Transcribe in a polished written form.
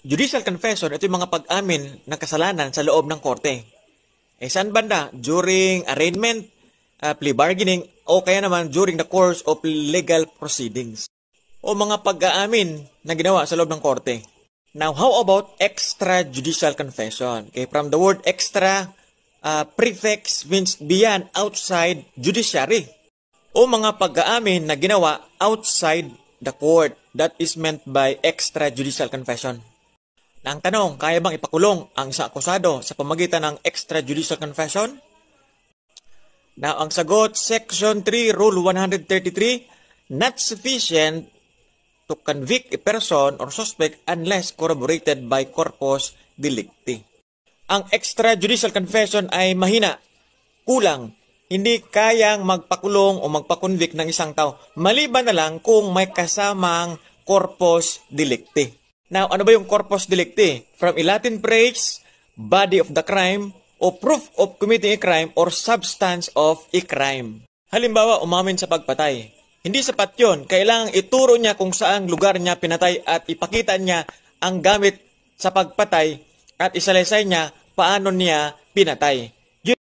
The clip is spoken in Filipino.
Judicial confession, ito yung mga pag-amin ng kasalanan sa loob ng korte. Saan banda? During arraignment, plea bargaining, o kaya naman during the course of legal proceedings. O mga pag-aamin na ginawa sa loob ng korte. Now, how about extrajudicial confession? Okay, from the word extra, prefix means beyond, outside judiciary. O mga pag-aamin na ginawa outside the court. That is meant by extrajudicial confession. Na ang tanong, kaya bang ipakulong ang isang akusado sa pamagitan ng extrajudicial confession? Now, ang sagot, Section 3, Rule 133, not sufficient to convict a person or suspect unless corroborated by corpus delicti. Ang extrajudicial confession ay mahina, kulang, hindi kayang magpakulong o magpakonvict ng isang tao, maliban na lang kung may kasamang corpus delicti. Now, ano ba yung corpus delicti? From a Latin phrase, body of the crime, o proof of committing a crime or substance of a crime. Halimbawa, umamin sa pagpatay. Hindi sapat yun. Kailangang ituro niya kung saang lugar niya pinatay at ipakita niya ang gamit sa pagpatay at isalaysay niya paano niya pinatay.